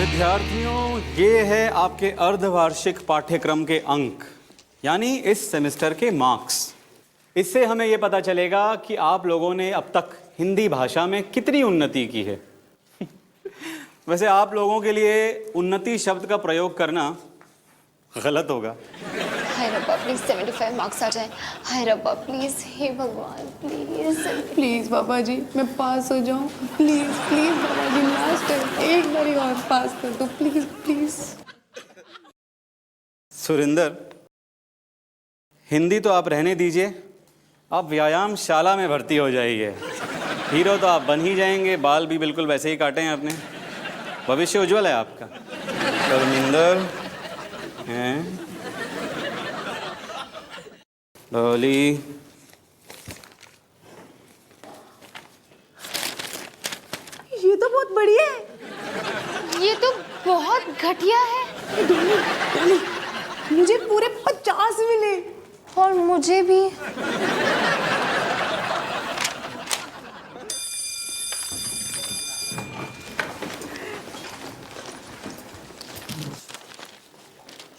विद्यार्थियों, ये है आपके अर्धवार्षिक पाठ्यक्रम के अंक, यानी इस सेमेस्टर के मार्क्स। इससे हमें ये पता चलेगा कि आप लोगों ने अब तक हिंदी भाषा में कितनी उन्नति की है। वैसे आप लोगों के लिए उन्नति शब्द का प्रयोग करना गलत होगा। हाय रब्बा प्लीज 75 मार्क्स आ जाए। हाय रब्बा प्लीज, हे भगवान प्लीज प्लीज बाबा जी मैं पास हो जाऊं, please please Baba ji, last है, एक बारी और पास कर दो प्लीज प्लीज। सुरिंदर, हिंदी तो आप रहने दीजिए, आप व्यायामशाला में भर्ती हो जाइए। हीरो तो आप बन ही जाएंगे, बाल भी बिल्कुल वैसे ही काटे हैं आपने, भविष्य उज्जवल है आपका। शर्मिंदर हैं लॉली, ये तो बहुत बढ़िया है। ये तो बहुत घटिया है। डॉली, मुझे पूरे 50 मिले। और मुझे भी।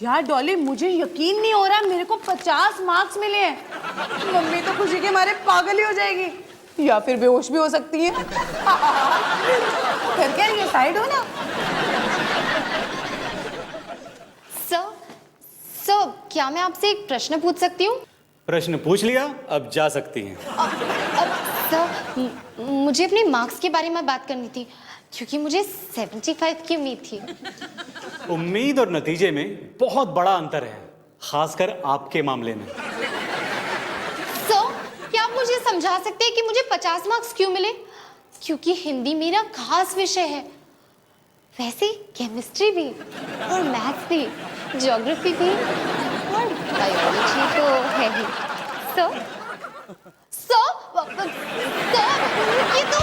यार डॉली, मुझे यकीन नहीं हो रहा मेरे को 50 मार्क्स मिले हैं। मम्मी तो खुशी के मारे पागल ही हो जाएगी, या फिर बेहोश भी हो सकती है। फिर क्या, ये साइड हो ना। सर क्या मैं आपसे एक प्रश्न पूछ सकती हूँ? प्रश्न पूछ लिया, अब जा सकती हैं। अब सर मुझे अपने मार्क्स के बारे में बात करनी थी, क्योंकि मुझे 75 की उम्मीद थी। उम्मीद और नतीजे में बहुत बड़ा अंतर है, खासकर आपके मामले में। सर क्या आप मुझे समझा सकते हैं कि मुझे 50 मार्क्स क्यों मिले? क्योंकि हिंदी मेरा खास विषय है। वैसे केमिस्ट्री भी और मैथ्स भी, ज्योग्राफी भी और बायोलॉजी तो है ही। सर ये तो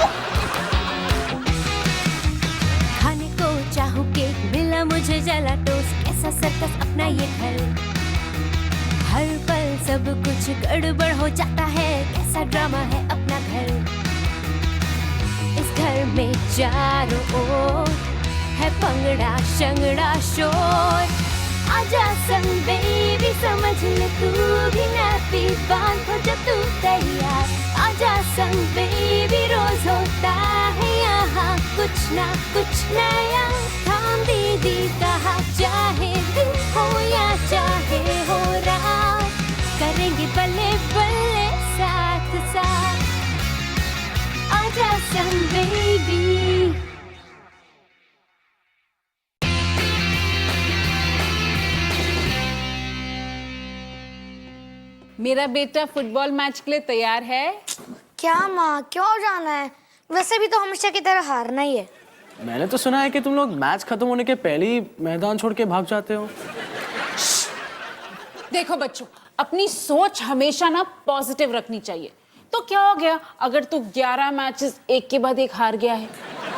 खाने को चाहूं केक, मिला मुझे जला टोस्ट, कैसा सर्कस अपना ये घर। हर पल सब कुछ गड़बड़ हो जाता है, कैसा ड्रामा है अपना घर। इस घर में चारों ओर है पंगड़ा शंगड़ा शोर। आजा संग बेबी, समझ ले तू भी नापी, बांध हो जब तू तैयार। आजा संग बेबी, रोज होता है यहाँ कुछ ना कुछ नया। थाम दीदी कहा, चाहे दिन हो या चाहे हो रात, करेंगे बल्ले बल्ले साथ साथ। आजा संग बेबी। मेरा बेटा फुटबॉल मैच के लिए तैयार है। क्या माँ, क्यों जाना है? वैसे भी तो हमेशा की तरह हारना ही है। मैंने तो सुना है कि तुम लोग मैच खत्म होने के पहले ही मैदान छोड़ के भाग जाते हो। देखो बच्चों, अपनी सोच हमेशा ना पॉजिटिव रखनी चाहिए। तो क्या हो गया अगर तू 11 मैचेस एक के बाद एक हार गया है?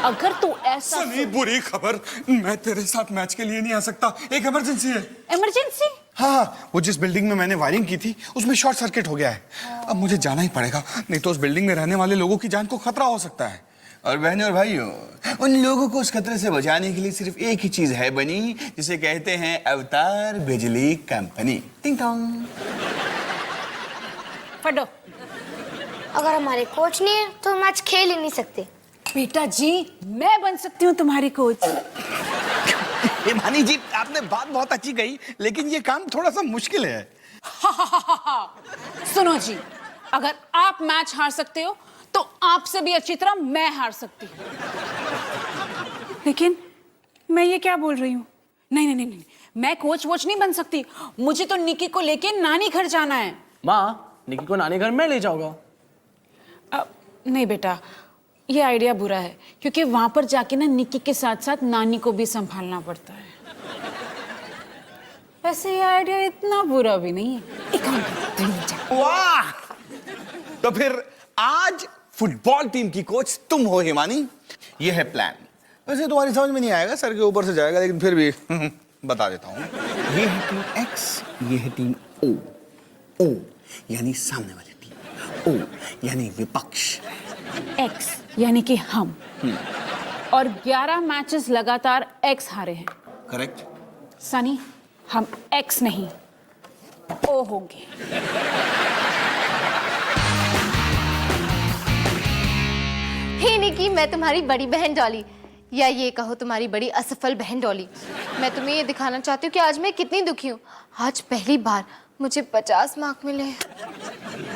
अगर तू ऐसा सनी, बुरी खबर, मैं तेरे साथ मैच के लिए नहीं आ सकता, एक इमरजेंसी है। इमरजेंसी? हाँ, वो जिस बिल्डिंग में मैंने वायरिंग की थी उसमें शॉर्ट सर्किट हो गया है। अब मुझे जाना ही पड़ेगा, नहीं तो उस बिल्डिंग में रहने वाले लोगों की जान को खतरा हो सकता है। और बहनों और भाइयों, उन लोगों को उस खतरे से बचाने के लिए सिर्फ एक ही चीज है बनी, जिसे कहते हैं अवतार बिजली कंपनी। टिंग टोंग। फटो। अगर हमारे कोच नहीं है तो मैच खेल ही नहीं सकते। बेटा जी, मैं बन सकती हूँ तुम्हारी कोच। हिमानी जी, आपने बात बहुत अच्छी कही, लेकिन ये काम थोड़ा सा मुश्किल है। सुनो जी, अगर आप मैच हार सकते हो तो आपसे भी अच्छी तरह मैं हार सकती हूँ। लेकिन मैं ये क्या बोल रही हूँ? नहीं नहीं नहीं नहीं, मैं कोच वोच नहीं बन सकती। मुझे तो निकी को लेके नानी घर जाना है। माँ, निकी को नानी घर मैं ले जाऊंगा। नहीं बेटा, ये आइडिया बुरा है, क्योंकि वहां पर जाके ना निकी के साथ साथ नानी को भी संभालना पड़ता है। वैसे ये आइडिया इतना बुरा भी नहीं है। एक काम करो, वाह! तो फिर आज फुटबॉल टीम की कोच तुम हो हिमानी, ये है प्लान। वैसे तुम्हारी समझ में नहीं आएगा, सर के ऊपर से जाएगा, लेकिन फिर भी बता देता हूँ। ये है टीम एक्स, ये है टीम ओ। ओ यानी सामने वाली टीम, ओ यानी विपक्ष। एक्स यानी कि हम, और 11 मैचेस लगातार एक्स हारे हैं। करेक्ट। सनी, हम एक्स नहीं ओ होंगे। हे निकी, मैं तुम्हारी बड़ी बहन डॉली, या ये कहो तुम्हारी बड़ी असफल बहन डॉली। मैं तुम्हें ये दिखाना चाहती हूँ कि आज मैं कितनी दुखी हूँ। आज पहली बार मुझे 50 मार्क मिले।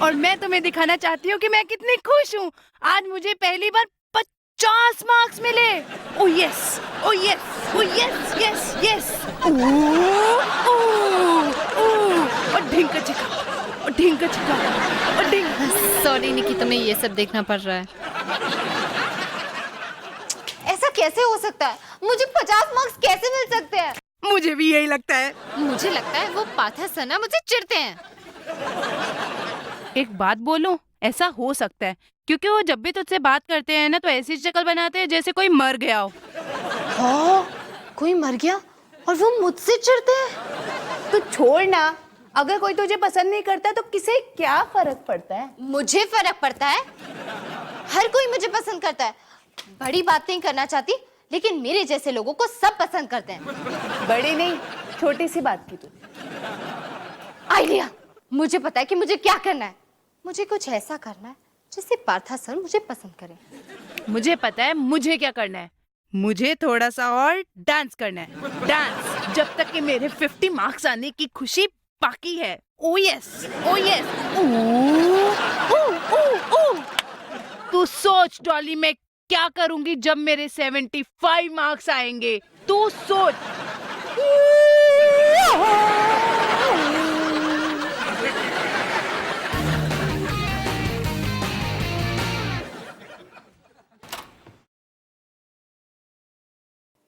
और मैं तुम्हें दिखाना चाहती हूँ कि मैं कितनी खुश हूँ। आज मुझे पहली बार 50 मार्क्स मिले। ओ यस, ओ यस, ओ यस, यस, यस। और ढिंका चिका, और ढिंका चिका, और ढिंका। सॉरी निकी, तुम्हें ये सब देखना पड़ रहा है। ऐसा कैसे हो सकता है? मुझे 50 मार्क्स कैसे मिल सकते हैं? मुझे भी यही लगता है। मुझे लगता है वो पाथा सना मुझे चिढ़ते हैं। एक बात बोलूं, ऐसा हो सकता है क्योंकि वो जब भी तुझसे बात करते हैं ना तो ऐसी शक्ल बनाते हैं जैसे कोई मर गया हो। हाँ, कोई मर गया और वो मुझसे चिढ़ते हैं। तो छोड़ ना, अगर कोई तुझे पसंद नहीं करता तो किसे क्या फर्क पड़ता है? मुझे फर्क पड़ता है। हर कोई मुझे पसंद करता है। बड़ी बात नहीं करना चाहती, लेकिन मेरे जैसे लोगों को सब पसंद करते हैं। बड़ी नहीं, छोटी सी बात की तू। आइडिया, मुझे पता है कि मुझे क्या करना है। मुझे कुछ ऐसा करना है जिससे पार्था सर मुझे पसंद करे। मुझे पता है मुझे क्या करना है। मुझे थोड़ा सा और डांस करना है। डांस, जब तक कि मेरे 50 मार्क्स आने की खुशी बाकी है। ओ यस, ओ यस। तू सोच डॉली, मैं क्या करूंगी जब मेरे 75 मार्क्स आएंगे। तू सोच।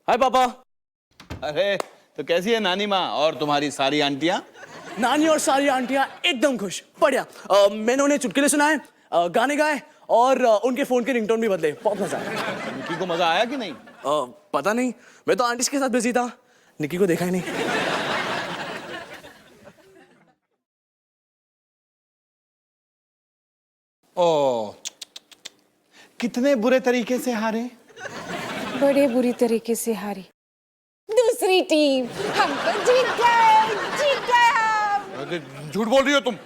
हाय पापा। अरे तो कैसी है नानी माँ और तुम्हारी सारी आंटियां? नानी और सारी आंटियां एकदम खुश, बढ़िया। मैंने उन्हें चुटकुले सुनाए, गाने गाए और उनके फोन के रिंगटोन भी बदले। बहुत मजा आया। निकी को मजा आया कि नहीं? पता नहीं, मैं तो आंटीज के साथ बिजी था, निकी को देखा ही नहीं। ओ, कितने बुरे तरीके से हारे। बड़े बुरी तरीके से हारी। दूसरी टीम, हम तो जीत गए, जीत गए हम। झूठ बोल रही हो तुम।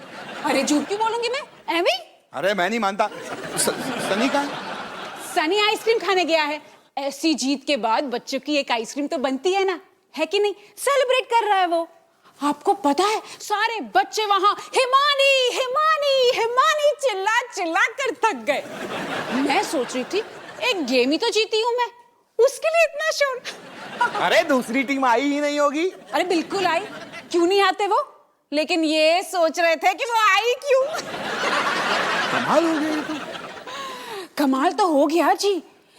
अरे झूठ क्यों बोलूंगी मैं? एवी? अरे मैं नहीं मानता। सनी का? सनी आइसक्रीम खाने गया है। ऐसी जीत के बाद बच्चों की एक आइसक्रीम तो बनती है ना, है कि नहीं? सेलिब्रेट कर रहा है वो। आपको पता है सारे बच्चे वहां हिमानी हिमानी हिमानी चिल्ला चिल्ला कर थक गए। मैं सोच रही थी एक गेम ही तो जीती हूं मैं, उसके लिए इतना शोर। अरे दूसरी टीम आई ही नहीं होगी। अरे बिल्कुल आई, क्यों नहीं आते वो? लेकिन ये सोच रहे थे कि वो आई क्यों। कमाल हो गई तो। कमाल तो हो गया जी,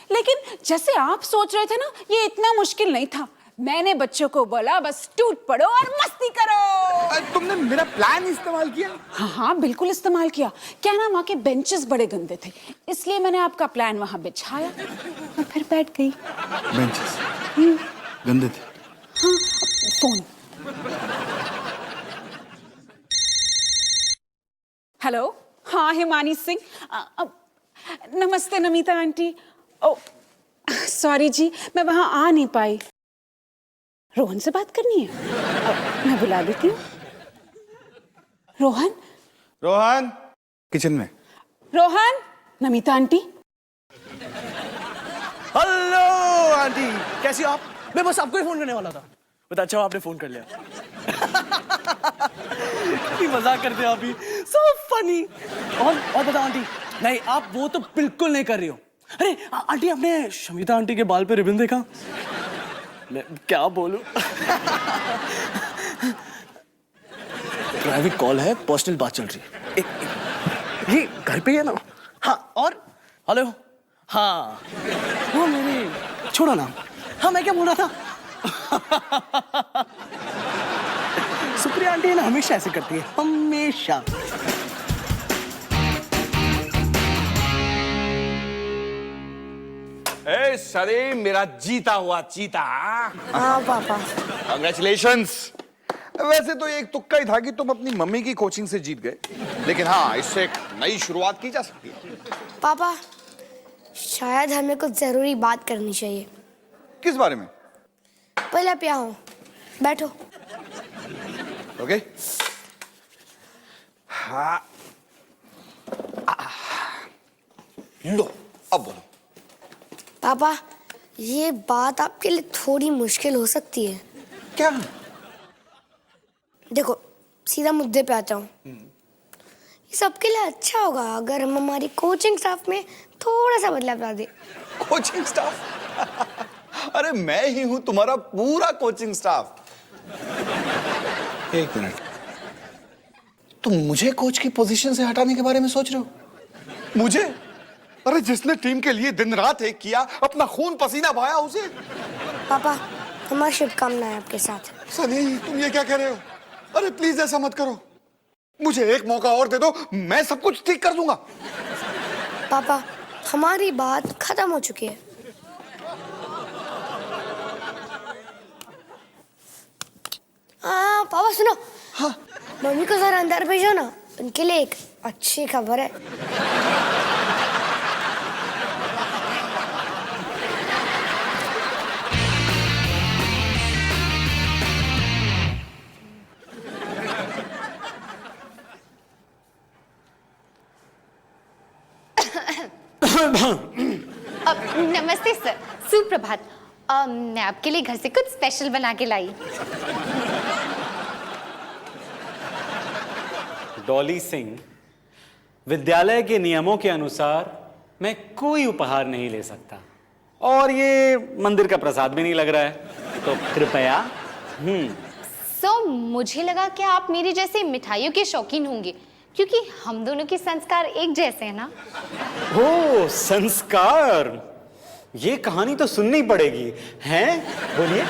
लेकिन जैसे आप सोच रहे थे ना, ये इतना मुश्किल नहीं था। मैंने बच्चों को बोला बस टूट पड़ो और मस्ती करो। तुमने मेरा प्लान इस्तेमाल किया? हाँ हाँ बिल्कुल इस्तेमाल किया। क्या ना, वहाँ के बेंचेस बड़े गंदे थे, इसलिए मैंने आपका प्लान वहाँ बिछाया और फिर बैठ गई। बेंचेस गंदे थे? हाँ, फोन। हेलो, हाँ हिमानी सिंह। नमस्ते नमिता आंटी। ओ सॉरी जी, मैं वहाँ आ नहीं पाई। रोहन से बात करनी है? मैं बुला देती हूँ। रोहन? रोहन किचन में। Rohan, Namita aunty. Hello aunty, कैसी हो आप? मैं बस आपको ही फोन करने वाला था। बता, अच्छा आपने फोन कर लिया। कितनी मजाक करते हो आप ही, सो फनी। और बता आंटी, नहीं आप वो तो बिल्कुल नहीं कर रही हो। अरे आंटी, आपने शमिता आंटी के बाल पे रिबन देखा? मैं क्या बोलूं? प्राइवेट कॉल है, पर्सनल बात चल रही है। ये घर पे है ना? हाँ, और हेलो। हाँ वो मेरी, छोड़ो ना। हाँ मैं क्या बोल रहा था? सुप्रिया आंटी है ना, हमेशा ऐसे करती है, हमेशा। ए सरे, मेरा जीता हुआ चीता। हाँ पापा। कांग्रेचुलेशंस। वैसे तो एक तुक्का ही था कि तुम अपनी मम्मी की कोचिंग से जीत गए, लेकिन हाँ, इससे एक नई शुरुआत की जा सकती है। पापा शायद हमें कुछ जरूरी बात करनी चाहिए। किस बारे में? पहले आप यहाँ हो, बैठो। ओके। हाँ। लो, अब बोलो। पापा, ये बात आपके लिए थोड़ी मुश्किल हो सकती है। क्या? देखो, सीधा मुद्दे पे आता हूँ। ये सबके लिए अच्छा होगा अगर हम हमारी कोचिंग स्टाफ में थोड़ा सा बदलाव ला दें। Coaching staff? अरे मैं ही हूं तुम्हारा पूरा कोचिंग स्टाफ। एक मिनट, तुम मुझे कोच की पोजीशन से हटाने के बारे में सोच रहे हो? मुझे? अरे जिसने टीम के लिए दिन रात एक किया, अपना खून पसीना बहाया, उसे। पापा, हमारी शुभकामनाएं आपके साथ। सनी, तुम ये क्या कह रहे हो? अरे प्लीज ऐसा मत करो, मुझे एक मौका और दे दो, मैं सब कुछ ठीक कर दूंगा। पापा, हमारी बात खत्म हो चुकी है। पापा सुनो। हाँ? मम्मी को जरा अंदर भेजो ना, उनके लिए एक अच्छी खबर है। नमस्ते सर, सुप्रभात। मैं आपके लिए घर से कुछ स्पेशल बना के लाई। डॉली सिंह, विद्यालय के नियमों के अनुसार मैं कोई उपहार नहीं ले सकता, और ये मंदिर का प्रसाद भी नहीं लग रहा है, तो कृपया। सो मुझे लगा कि आप मेरे जैसे मिठाइयों के शौकीन होंगे, क्योंकि हम दोनों के संस्कार एक जैसे हैं ना। ओ, संस्कार, ये कहानी तो सुननी पड़ेगी, हैं? बोलिए।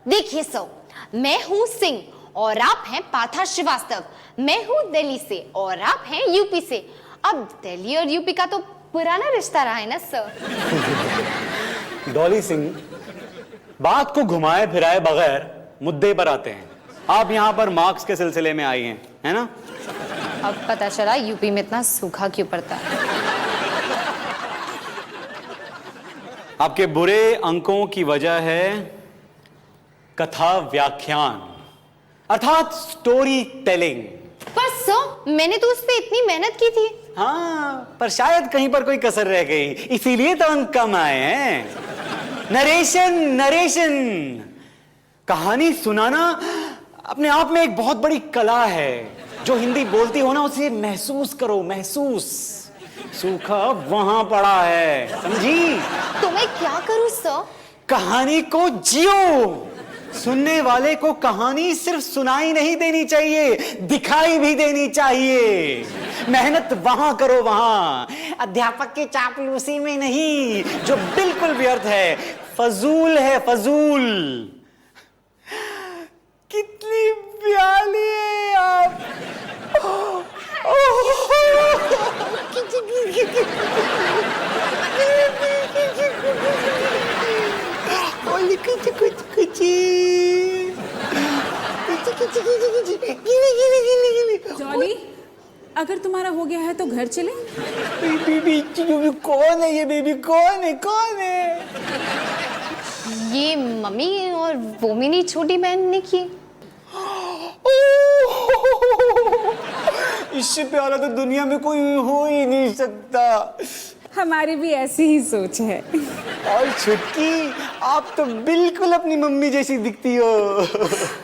देखिए सो, मैं हूँ सिंह और आप हैं पाथा श्रीवास्तव। मैं हूँ दिल्ली से और आप हैं यूपी से। अब दिल्ली और यूपी का तो पुराना रिश्ता रहा है ना सर। डॉली सिंह, बात को घुमाए फिराए बगैर मुद्दे पर आते हैं। आप यहाँ पर मार्क्स के सिलसिले में आई हैं, है ना? अब पता चला यूपी में इतना सूखा क्यों पड़ता है। आपके बुरे अंकों की वजह है कथा व्याख्यान, अर्थात स्टोरी टेलिंग। पर सर, मैंने तो उस पे इतनी मेहनत की थी। हाँ, पर शायद कहीं पर कोई कसर रह गई, इसीलिए तो अंक कम आए हैं। नरेशन, कहानी सुनाना अपने आप में एक बहुत बड़ी कला है। जो हिंदी बोलती हो ना, उसे महसूस करो, महसूस। सूखा वहां पड़ा है, समझी? तो मैं क्या करूं सर? कहानी को जियो। सुनने वाले को कहानी सिर्फ सुनाई नहीं देनी चाहिए, दिखाई भी देनी चाहिए। मेहनत वहां करो, वहां, अध्यापक के चापलूसी में नहीं, जो बिल्कुल व्यर्थ है, फजूल है, फजूल। कितनी प्याली है आप। जॉली, अगर तुम्हारा हो गया है तो घर चले। बेबी कौन है? ये बेबी कौन है? कौन है? ये मम्मी और वो मेरी छोटी बहन ने की। इससे प्यारा तो दुनिया में कोई हो ही नहीं सकता। हमारी भी ऐसी ही सोच है। और छुटकी, आप तो बिल्कुल अपनी मम्मी जैसी दिखती हो।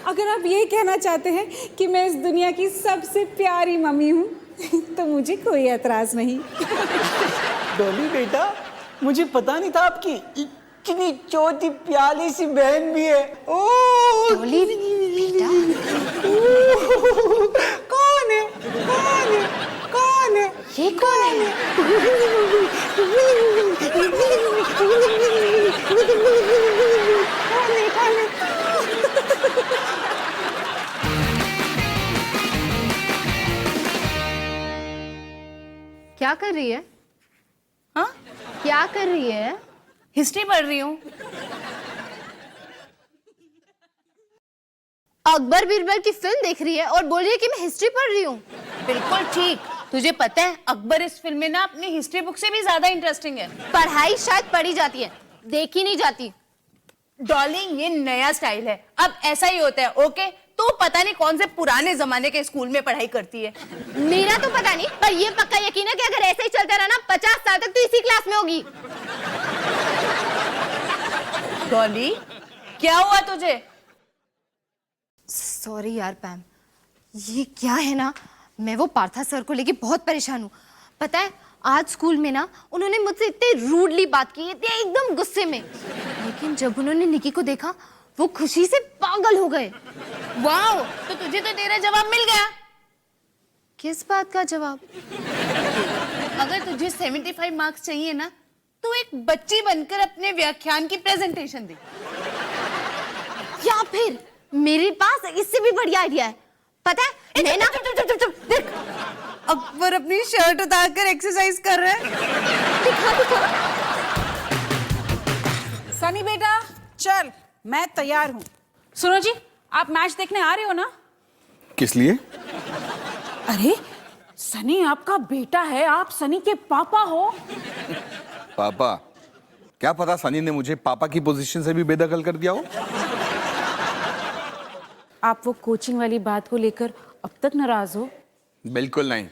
अगर आप ये कहना चाहते हैं कि मैं इस दुनिया की सबसे प्यारी मम्मी हूँ, तो मुझे कोई एतराज नहीं। डॉली बेटा, मुझे पता नहीं था आपकी इतनी छोटी प्याली सी बहन भी है। ओ डॉली बेटा, कौन है? कौन है? कौन है? ये कौन है? क्या कर रही है? हाँ, क्या कर रही है? हिस्ट्री पढ़ रही हूँ। अकबर बीरबल की फिल्म देख रही है और बोल रही है कि मैं हिस्ट्री पढ़ रही हूँ। बिल्कुल ठीक। तुझे पता है अकबर इस फिल्म में ना अपनी हिस्ट्री बुक से भी ज्यादा इंटरेस्टिंग है। पढ़ाई शायद पढ़ी जाती है, देखी नहीं जाती। डॉर्लिंग ये नया स्टाइल है, अब ऐसा ही होता है। ओके, तो पता नहीं कौन से पुराने जमाने के स्कूल में पढ़ाई करती है। मेरा तो पता नहीं, पर ये पक्का यकीन है कि अगर ऐसे ही चलता रहा ना 50 साल तक तो इसी क्लास में होगी। डॉली क्या हुआ तुझे? सॉरी यार पैम, ये क्या है ना, मैं वो पार्था सर को लेके बहुत परेशान हूँ। पता है आज स्कूल में ना उन्होंने मुझसे इतने रूडली बात की, इतने एकदम गुस्से में, लेकिन जब उन्होंने निकी को देखा वो खुशी से पागल हो गए। वाओ, तो तुझे तो तेरा जवाब मिल गया। किस बात का जवाब? अगर तुझे 75 मार्क्स चाहिए ना तो एक बच्ची बनकर अपने व्याख्यान की प्रेजेंटेशन दे, या फिर मेरे पास इससे भी बढ़िया आइडिया है। पता है मैं ना देख अकबर अपनी शर्ट उतारकर एक्सरसाइज कर रहा है। दिखा। सनी बेटा चल, मैं तैयार हूँ। सुनो जी, आप मैच देखने आ रहे हो ना? किस लिए? अरे सनी आपका बेटा है, आप सनी के पापा हो। पापा? क्या पता सनी ने मुझे पापा की पोजीशन से भी बेदखल कर दिया हो। आप वो कोचिंग वाली बात को लेकर अब तक नाराज हो? बिल्कुल नहीं।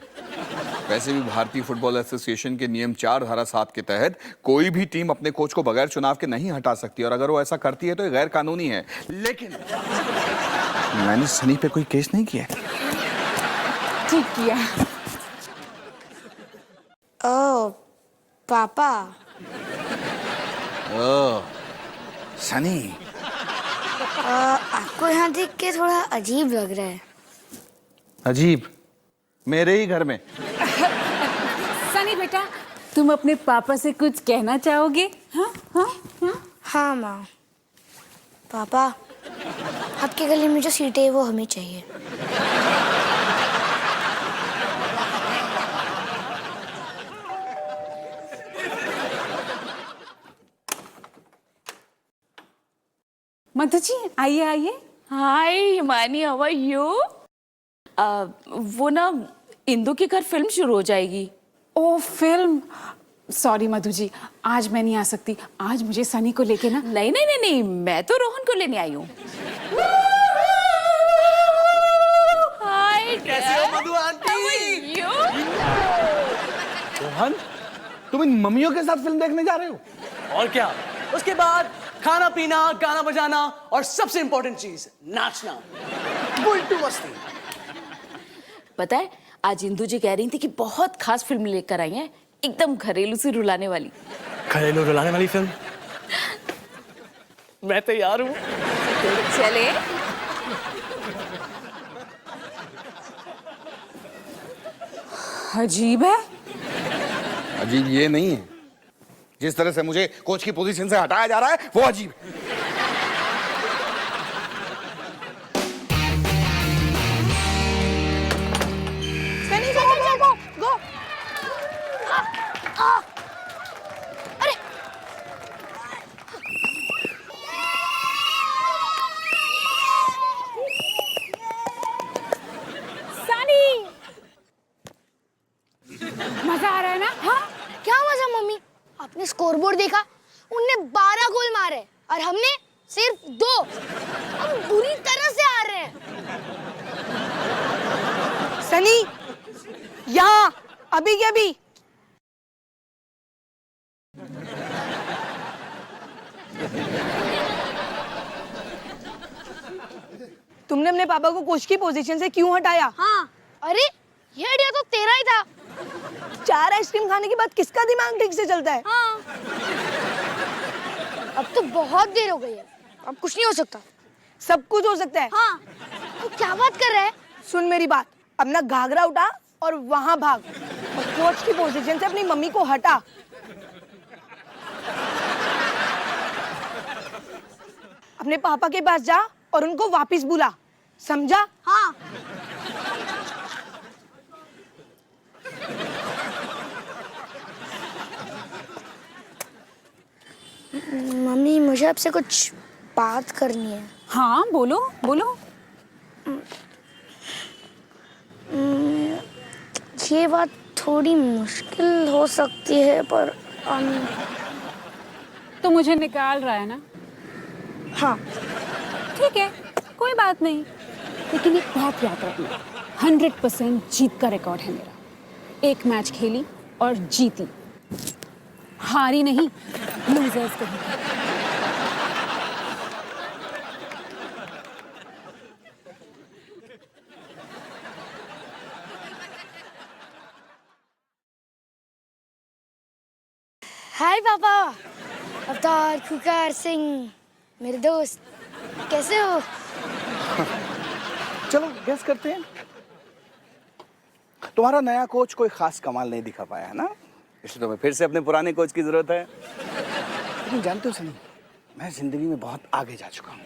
वैसे भी भारतीय फुटबॉल एसोसिएशन के नियम 4 धारा 7 के तहत कोई भी टीम अपने कोच को बगैर चुनाव के नहीं हटा सकती, और अगर वो ऐसा करती है तो ये गैर कानूनी है। लेकिन मैंने सनी पे कोई केस नहीं किया। ठीक किया। ओ पापा, ओ सनी, आपको यहाँ देख के थोड़ा अजीब लग रहा है। अजीब? मेरे ही घर में? सनी बेटा तुम अपने पापा से कुछ कहना चाहोगे? हाँ माँ। पापा, आपके गले में जो सीट है वो हमें चाहिए। मधु जी आइए आइए। हाय हिमानी, हाउ आर यू? वो ना इंदु के घर फिल्म शुरू हो जाएगी। ओ फिल्म, सॉरी मधु जी, आज मैं नहीं आ सकती। आज मुझे सनी को लेके ना। नहीं नहीं नहीं नहीं, मैं तो रोहन को लेने आई हूँ। हाय, कैसे हो मधु आंटी? रोहन, तुम इन मम्मियों के साथ फिल्म देखने जा रहे हो? और क्या, उसके बाद खाना पीना, गाना बजाना और सबसे इंपॉर्टेंट चीज नाचना, उल्टू मस्ती। पता है आज इंदु जी कह रही थी कि बहुत खास फिल्म लेकर आई हैं, एकदम घरेलू से रुलाने वाली। घरेलू रुलाने वाली फिल्म? मैं तैयार हूँ। चले। अजीब है। अजीब ये नहीं है, जिस तरह से मुझे कोच की पोजीशन से हटाया जा रहा है वो अजीब है। सनी गो। अरे सनी, मजा आ रहा है ना? हाँ क्या मजा मम्मी? आपने स्कोरबोर्ड देखा? उनने 12 गोल मारे और हमने सिर्फ 2। हम बुरी तरह से हार रहे हैं। सनी यहाँ अभी के अभी। तुमने अपने पापा को कोच की पोजीशन से क्यों हटाया? हाँ, अरे ये आइडिया तो तेरा ही था। 4 आइसक्रीम खाने के बाद किसका दिमाग ठीक से चलता है? हाँ। अब तो बहुत देर हो गई है, अब कुछ नहीं हो सकता। सब कुछ हो सकता है। हाँ, तो क्या बात कर रहा है? सुन मेरी बात, अपना घाघरा उठा और वहां भाग और कोच की पोजीशन से अपनी मम्मी को हटा। अपने पापा के पास जा और उनको वापस बुला, समझा? हाँ। मम्मी मुझे आपसे कुछ बात करनी है। हाँ बोलो बोलो। ये बात थोड़ी मुश्किल हो सकती है पर तो मुझे निकाल रहा है ना? हाँ। ठीक है, कोई बात नहीं, लेकिन एक बात याद रखना, 100% जीत का रिकॉर्ड है मेरा। एक मैच खेली और जीती, हारी नहीं, लूजर्स कहीं। हाय पापा, अवतार खुकार सिंह, मेरे दोस्त, कैसे हो? चलो गेस करते हैं। तुम्हारा नया कोच कोई खास कमाल नहीं दिखा पाया है ना, इसलिए तुम्हें फिर से अपने पुराने कोच की जरूरत है। लेकिन जानते हो सनी, मैं जिंदगी में बहुत आगे जा चुका हूँ।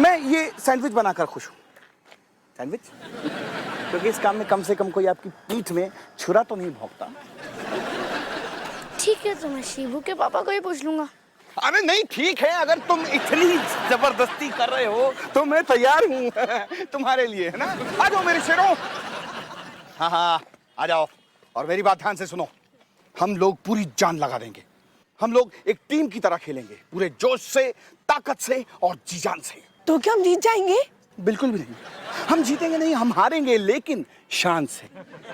मैं ये सैंडविच बनाकर खुश हूँ। सैंडविच, क्योंकि इस काम में कम से कम कोई आपकी पीठ में छुरा तो नहीं भोंकता। ठीक है, तो मैं शिबू के पापा को ही पूछ लूंगा। अरे नहीं, ठीक है, अगर तुम इतनी जबरदस्ती कर रहे हो तो मैं तैयार हूँ तुम्हारे लिए, है ना। आ जाओ मेरे शेरों। हाँ हाँ, आ जाओ। और मेरी बात ध्यान से सुनो, हम लोग पूरी जान लगा देंगे। हम लोग एक टीम की तरह खेलेंगे, पूरे जोश से, ताकत से और जी जान से। तो क्या हम जीत जाएंगे? बिल्कुल भी नहीं, हम जीतेंगे नहीं, हम हारेंगे, लेकिन शान से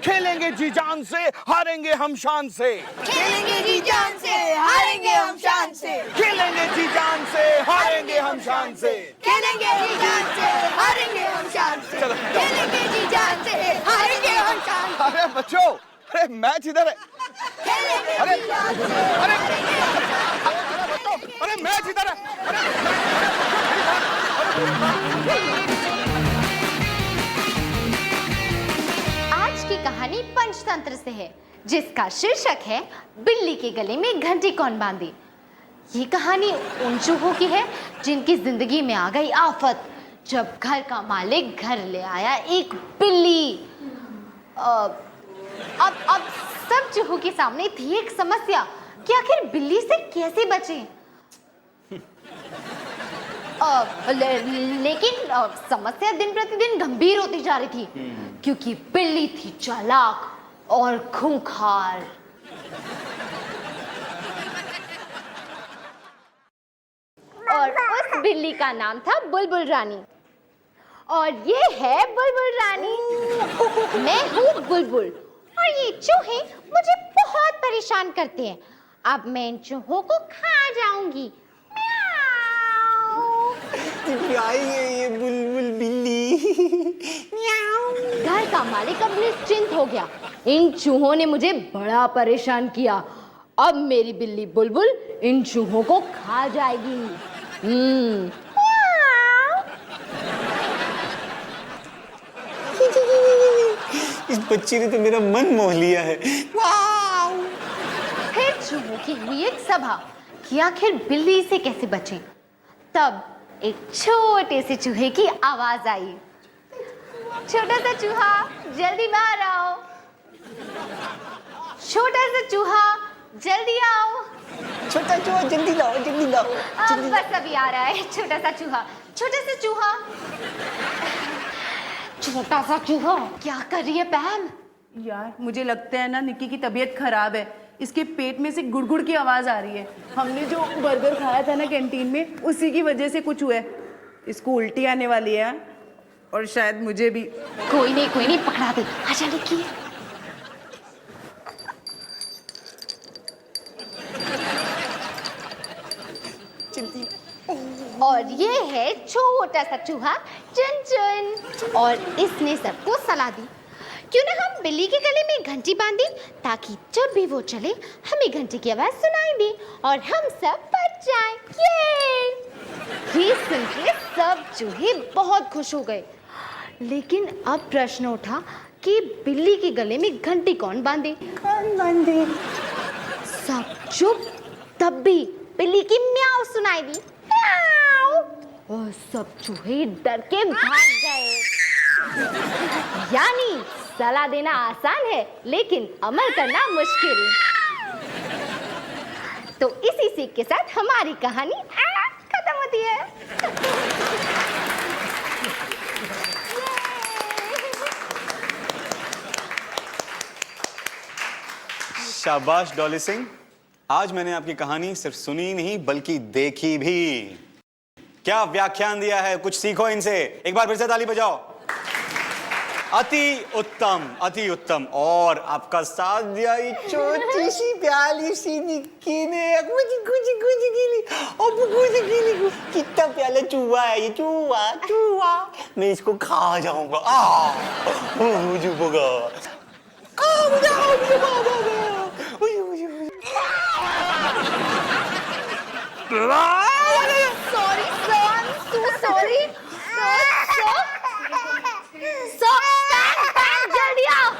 खेलेंगे। जी जान से, हारेंगे हम शान से। खेलेंगे जी जान से, हारेंगे हम शान से। खेलेंगे जी जान से, हारेंगे हम शान से। खेलेंगे जी जान से, हारेंगे हम शान से। खेलेंगे जी जान से, हारेंगे हम शान से। अरे बच्चों, अरे मैच इधर है। खेलेंगे अरे जी जान से, अरे हारेंगे हम शान से। अरे बच्चों, अरे मैच इधर है। आज की कहानी पंचतंत्र से है, जिसका शीर्षक है बिल्ली के गले में घंटी कौन बांधे। ये कहानी उन चूहों की है जिनकी जिंदगी में आ गई आफत, जब घर का मालिक घर ले आया एक बिल्ली। अब सब चूहों के सामने थी एक समस्या कि आखिर बिल्ली से कैसे बचें। लेकिन समस्या दिन प्रतिदिन गंभीर होती जा रही थी, क्योंकि बिल्ली थी चालाक और खूंखार। और उस बिल्ली का नाम था बुलबुल रानी। और ये है बुलबुल रानी। मैं हूँ बुलबुल और ये चूहे मुझे बहुत परेशान करते हैं। अब मैं इन चूहों को खा जाऊंगी। ये बुलबुल बिल्ली। घर का मालिक अब निश्चिंत हो गया। इन चूहों ने मुझे बड़ा परेशान किया। अब मेरी बिल्ली बुलबुल इन चूहों को खा जाएगी। इस बच्ची ने तो मेरा मन मोह लिया है। फिर चूहों की हुई एक सभा कि आखिर बिल्ली से कैसे बचें। तब एक छोटे से चूहे की आवाज आई। छोटा सा चूहा, जल्दी बाहर आओ। छोटा सा चूहा, जल्दी आओ। छोटा चूहा, जल्दी लाओ, जल्दी लाओ। बस अभी आ रहा है छोटा सा चूहा। छोटा सा चूहा, छोटा सा चूहा, क्या कर रही है पैम? यार मुझे लगता है ना निक्की की तबीयत खराब है। इसके पेट में से गुड़गुड़ की आवाज आ रही है। हमने जो बर्गर खाया था ना कैंटीन में, उसी की वजह से कुछ हुआ है। इसको उल्टी आने वाली है और शायद मुझे भी। कोई नहीं पकड़ा दे। आजा निक्की। और ये है छोटा सा चूहा चुन-चुन, और इसने सबको सलाह दी क्यों ना हम बिल्ली के गले में घंटी बांध दें, ताकि जब भी वो चले हमें घंटी की आवाज सुनाई दे और हम सब बच जाएं। ये सुन के सब चूहे बहुत खुश हो गए। लेकिन अब प्रश्न उठा कि बिल्ली के गले में घंटी कौन बांधे? सब चुप। तब भी बिल्ली की म्याऊ सुनाई दी, म्याऊ, और सब चूहे डर के भाग गए। यानी सलाह देना आसान है, लेकिन अमल करना मुश्किल। तो इसी सीख के साथ हमारी कहानी खत्म होती है। शाबाश डॉली सिंह, आज मैंने आपकी कहानी सिर्फ सुनी नहीं बल्कि देखी भी। क्या व्याख्यान दिया है, कुछ सीखो इनसे। एक बार फिर से ताली बजाओ। अति उत्तम, अति उत्तम। और आपका साथ दिया ये छोटी सी प्याली सी निक्की ने कितना प्याला चूहा है ये, चूहा चूहा, मैं इसको खा जाऊंगा। मुझे भगा, sorry sir, so sorry sir, जल्दी आओ।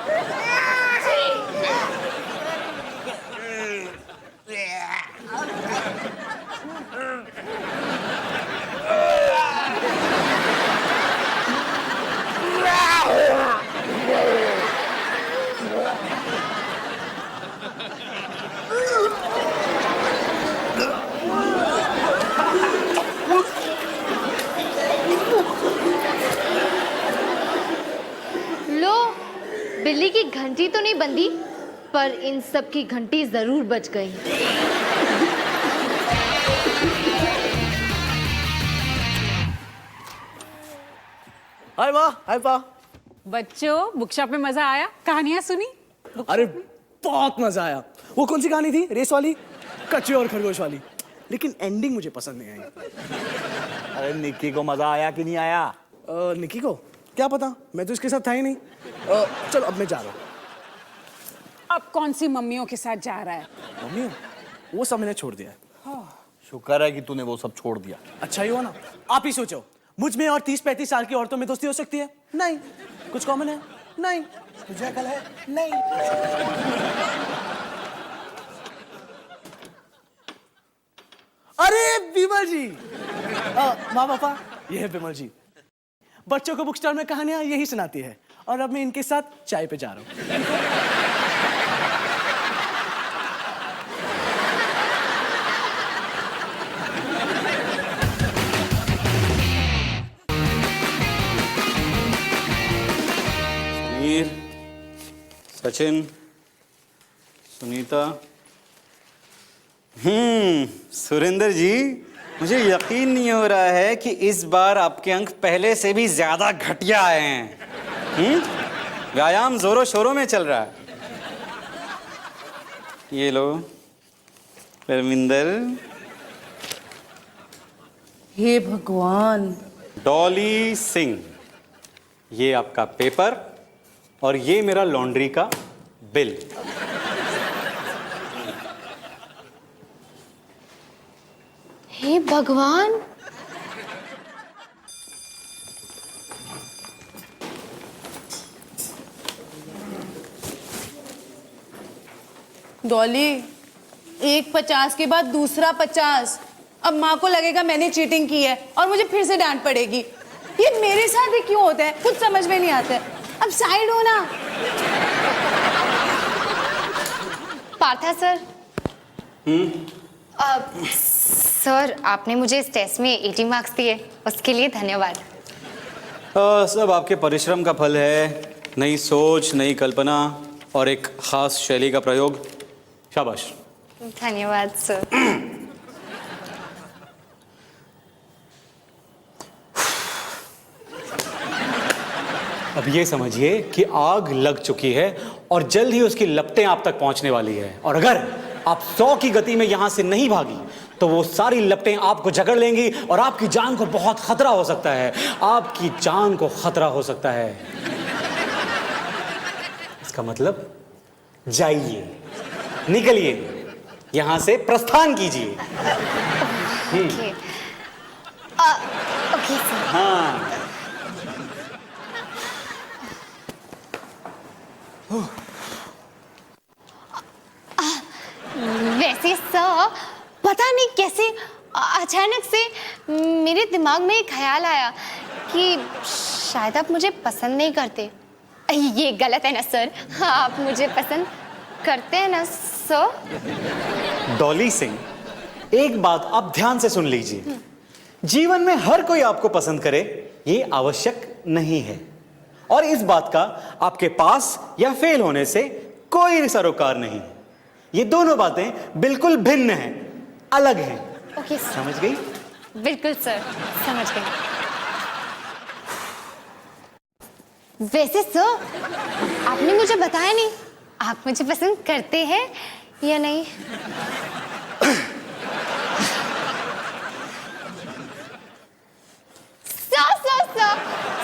बिल्ली की घंटी तो नहीं बंदी, पर इन सब की घंटी जरूर बज गई। हाय माँ, हाय पा। बच्चों, बुक शॉप में मजा आया? कहानियां सुनी? अरे बहुत मजा आया। वो कौन सी कहानी थी? रेस वाली, कच्चे और खरगोश वाली। लेकिन एंडिंग मुझे पसंद नहीं आई। अरे निक्की को मजा आया कि नहीं आया? निक्की को क्या पता, मैं तो इसके साथ था ही नहीं। चलो अब मैं जा रहा हूँ। अब कौन सी मम्मियों के साथ जा रहा है? मम्मी, वो सब मैंने छोड़ दिया है। शुक्र है कि तूने वो सब छोड़ दिया। अच्छा ही हुआ ना। आप ही सोचो, मुझ में और 30-35 साल की औरतों में दोस्ती हो सकती है? नहीं। कुछ कॉमन है? नहीं। तुझे अकल है? नहीं। अरे विमल जी, माँ पापा, ये है विमल जी। बच्चों को बुक स्टॉल में कहानियां यही सुनाती है, और अब मैं इनके साथ चाय पे जा रहा हूँ। समीर, सचिन, सुनीता, सुरेंद्र जी, मुझे यकीन नहीं हो रहा है कि इस बार आपके अंक पहले से भी ज्यादा घटिया आए हैं। व्यायाम जोरों शोरों में चल रहा है। ये लो परमिंदर। हे भगवान। डॉली सिंह, ये आपका पेपर और ये मेरा लॉन्ड्री का बिल। हे भगवान, डॉली, एक 50 के बाद दूसरा 50। अब माँ को लगेगा मैंने चीटिंग की है और मुझे फिर से डांट पड़ेगी। ये मेरे साथ ही क्यों होता है, कुछ समझ में नहीं आता है। अब साइड हो ना। पार्था सर। सर, आपने मुझे इस टेस्ट में 80 मार्क्स दिए, उसके लिए धन्यवाद। सब आपके परिश्रम का फल है। नई सोच, नई कल्पना और एक खास शैली का प्रयोग। शाबाश। धन्यवाद सर। अब ये समझिए कि आग लग चुकी है और जल्द ही उसकी लपटें आप तक पहुंचने वाली है, और अगर आप 100 की गति में यहां से नहीं भागी तो वो सारी लपटें आपको जकड़ लेंगी और आपकी जान को बहुत खतरा हो सकता है। आपकी जान को खतरा हो सकता है। इसका मतलब जाइए, निकलिए, यहां से प्रस्थान कीजिए। ओके। Okay sir. हाँ। वैसे सर, पता नहीं कैसे अचानक से मेरे दिमाग में एक ख्याल आया कि शायद आप मुझे पसंद नहीं करते। ये गलत है ना सर? आप मुझे पसंद करते हैं ना सर? डॉली सिंह, एक बात आप ध्यान से सुन लीजिए। जीवन में हर कोई आपको पसंद करे ये आवश्यक नहीं है, और इस बात का आपके पास या फेल होने से कोई सरोकार नहीं। ये दोनों बातें बिल्कुल भिन्न हैं, अलग हैं। Okay sir. समझ गई? बिल्कुल सर, समझ गई। वैसे सर, आपने मुझे बताया नहीं, आप मुझे पसंद करते हैं या नहीं?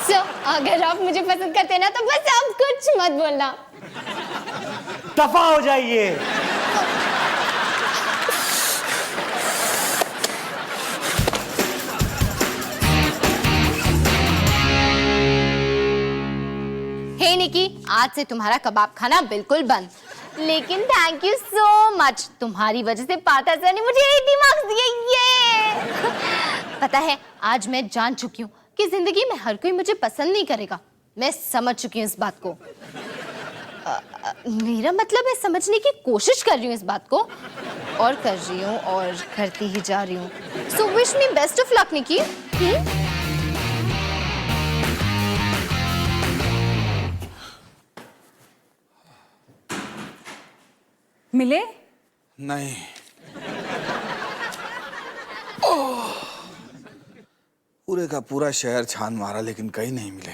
सर, अगर आप मुझे पसंद करते हैं ना तो बस आप कुछ मत बोलना। दफा हो जाइए। हे निकी, आज से तुम्हारा कबाब खाना बिल्कुल बंद। लेकिन थैंक यू सो मच, तुम्हारी वजह से पार्था सर ने मुझे 80 मार्क्स दिए। ये पता है, आज मैं जान चुकी हूँ कि जिंदगी में हर कोई मुझे पसंद नहीं करेगा। मैं समझ चुकी हूँ इस बात को। मेरा मतलब है समझने की कोशिश कर रही हूँ इस बात को, और कर रही हूँ और करती ही जा रही हूँ। So wish me best of luck Nikki. मिले? नहीं। पूरे का पूरा शहर छान मारा लेकिन कहीं नहीं मिले।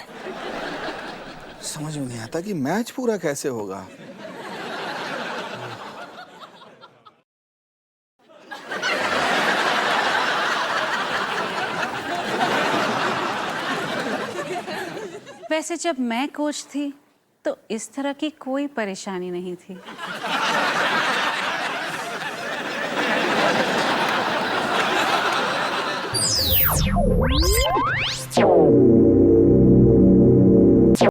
समझ में नहीं आता कि मैच पूरा कैसे होगा। वैसे जब मैं कोच थी तो इस तरह की कोई परेशानी नहीं थी।